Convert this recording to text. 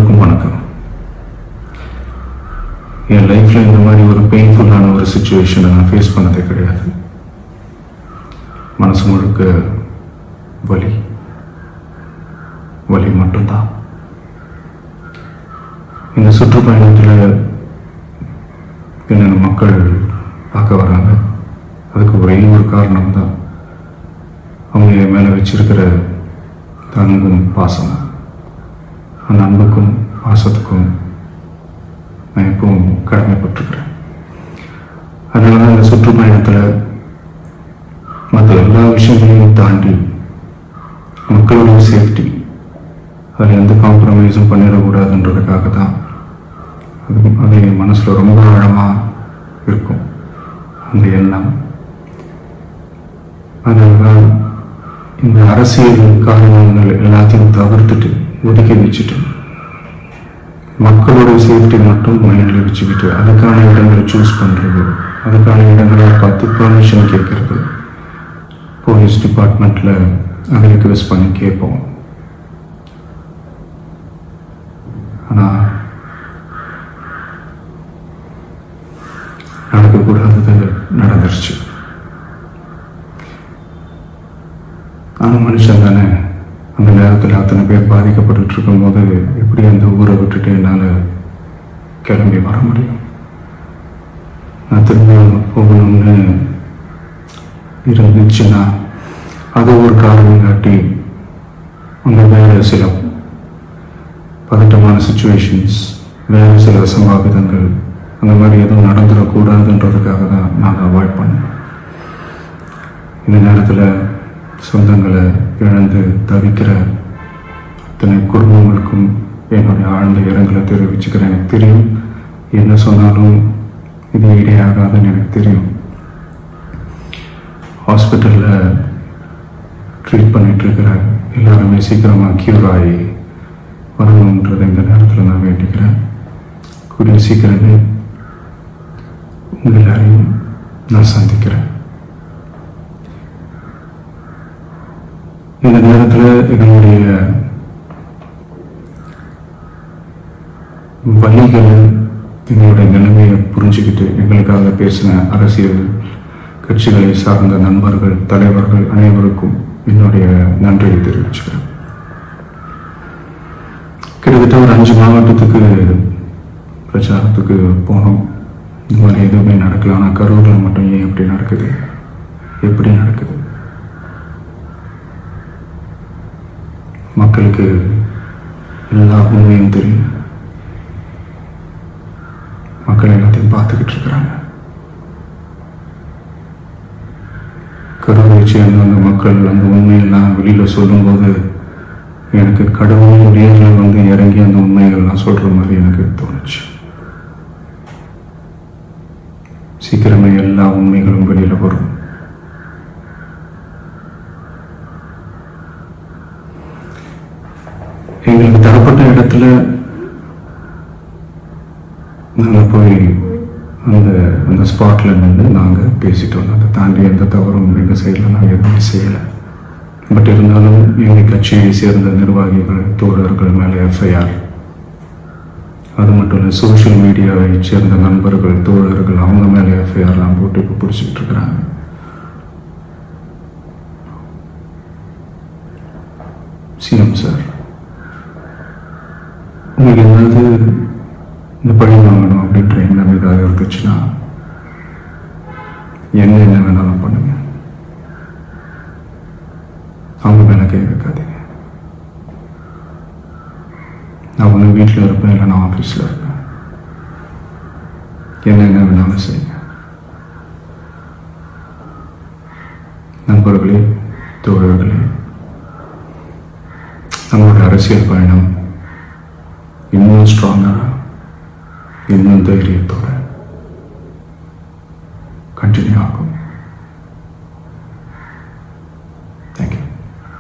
எல்லோருக்கும் வணக்கம். என் லைஃப்பில் இந்த மாதிரி ஒரு பெயின்ஃபுல்லான ஒரு சுச்சுவேஷனை நான் ஃபேஸ் பண்ணதே கிடையாது. மனசு முழுக்க வலி வலி மட்டும்தான். இந்த சுற்றுப்பயணத்தில் என்னென்ன மக்கள் பார்க்க வராங்க, அதுக்கு ஒரே ஒரு காரணம் தான் அவங்க என் மேலே வச்சிருக்கிற அன்பும் பாசம். அந்த அன்புக்கும் பாசத்துக்கும் நான் எப்பவும் கடமைப்பட்டிருக்கிறேன். அதனால தான் இந்த சுற்றுப்பயணத்தில் மற்ற எல்லா விஷயங்களையும் தாண்டி மக்களோட சேஃப்டி, அதில் எந்த காம்ப்ரமைஸும் பண்ணிடக்கூடாதுன்றதுக்காக தான் அது என் மனசில் ரொம்ப ஆழமாக இருக்கும் அந்த எண்ணம். அதனால தான் இந்த அரசியல் காரணங்கள் எல்லாத்தையும் தவிர்த்துட்டு ஒதுக்கி வச்சுட்டு மக்களோட சேஃப்டி மட்டும் மைண்டில் வச்சுக்கிட்டு அதுக்கான இடங்களை சூஸ் பண்ணுறது, அதுக்கான இடங்களை பார்த்து பர்மிஷன் கேட்கறது, போலீஸ் டிபார்ட்மெண்ட்டில் அதை ரிக்வெஸ்ட் பண்ணி கேட்போம். ஆனால் நடக்கக்கூடாதது நடந்துருச்சு. ஆனால் மனுஷன் தானே, அந்த நேரத்தில் அத்தனை பேர் பாதிக்கப்பட்டு இருக்கும்போது எப்படி அந்த ஊரை விட்டுட்டு என்னால் கிளம்பி வர முடியும்? நான் திரும்ப போகணும்னு இருந்துச்சுன்னா அது ஒரு காரணம் காட்டி அந்த வேறு சில பதட்டமான சுச்சுவேஷன்ஸ், வேறு சில சம்பாவிதங்கள் அந்த மாதிரி எதுவும் நடந்துடக்கூடாதுன்றதுக்காக தான் நான் அவாய்ட் பண்ணேன். இந்த நேரத்தில் சொந்தங்களை இழந்து தவிக்கிற அத்தனை குடும்பங்களுக்கும் என்னுடைய ஆழ்ந்த இரங்கலை தெரிவிச்சுக்கிறேன். எனக்கு தெரியும், என்ன சொன்னாலும் இது இடையாகாதுன்னு எனக்கு தெரியும். ஹாஸ்பிட்டலில் ட்ரீட் பண்ணிகிட்ருக்கிற எல்லாருமே சீக்கிரமாக க்யூர் ஆகி வரணுன்றதை இந்த நேரத்தில் நான் வேண்டிக்கிறேன். கூடிய சீக்கிரமே உங்கள் எல்லாரையும் நான் சந்திக்கிறேன். இந்த நேரத்தில் எங்களுடைய வழிகளை, எங்களுடைய நிலைமையை புரிஞ்சுக்கிட்டு எங்களுக்காக பேசின அரசியல் கட்சிகளை சார்ந்த நண்பர்கள், தலைவர்கள் அனைவருக்கும் என்னுடைய நன்றியை தெரிவிச்சுக்கிறேன். கிட்டத்தட்ட ஒரு 5 மாவட்டத்துக்கு பிரச்சாரத்துக்கு போனோம். இந்த மாதிரி எதுவுமே நடக்கல. ஆனால் கரூரில் மட்டும் ஏன் எப்படி நடக்குது, எப்படி நடக்குது? மக்களுக்கு எல்லா உண்மையும் தெரியும். மக்கள் எல்லாத்தையும் பார்த்துக்கிட்டு இருக்கிறாங்க. கரூரை சேர்ந்த அந்த மக்கள் அந்த உண்மையெல்லாம் வெளியில் சொல்லும்போது எனக்கு கடவுள் நேரில் இறங்கி அந்த உண்மைகள்லாம் சொல்கிற மாதிரி எனக்கு தோணுச்சு. சீக்கிரமே எல்லா உண்மைகளும் வெளியில் வரும். எங்களுக்கு தரப்பட்ட இடத்துல நாங்கள் போய் அந்த ஸ்பாட்டில் நின்று நாங்கள் பேசிட்டு வந்தோம். அதை தாண்டி எந்த தவறும் எங்கள் சைடில் நாங்கள் எதுவுமே செய்யலை. பட் இருந்தாலும் எங்கள் கட்சியை சேர்ந்த நிர்வாகிகள், தோழர்கள் மேலே எஃப்ஐஆர், அது மட்டும் இல்லை சோஷியல் மீடியாவை சேர்ந்த நண்பர்கள், தோழர்கள் அவங்க மேலே எஃப்ஐஆர்லாம் போட்டு இப்போ பிடிச்சிக்கிட்டு இருக்கிறாங்க. சிஎம் சார், உங்களுக்கு ஏதாவது இந்த பழி வாங்கணும் அப்படின்ற எண்ணம் ஏதாவது இருந்துச்சுன்னா என்ன வேணாலும் பண்ணுங்க. அவங்க மேலே கை வைக்காதீங்க. நான் ஒன்று வீட்டில் இருப்பேன், இல்லை நான் ஆஃபீஸில் இருப்பேன். என்ன வேணாலும் செய்யுங்க. நண்பர்களே, தோழர்களே, நம்மளோட அரசியல் பயணம் இன்னும் ஸ்ட்ராங்காக, இன்னும் தைரியத்தோட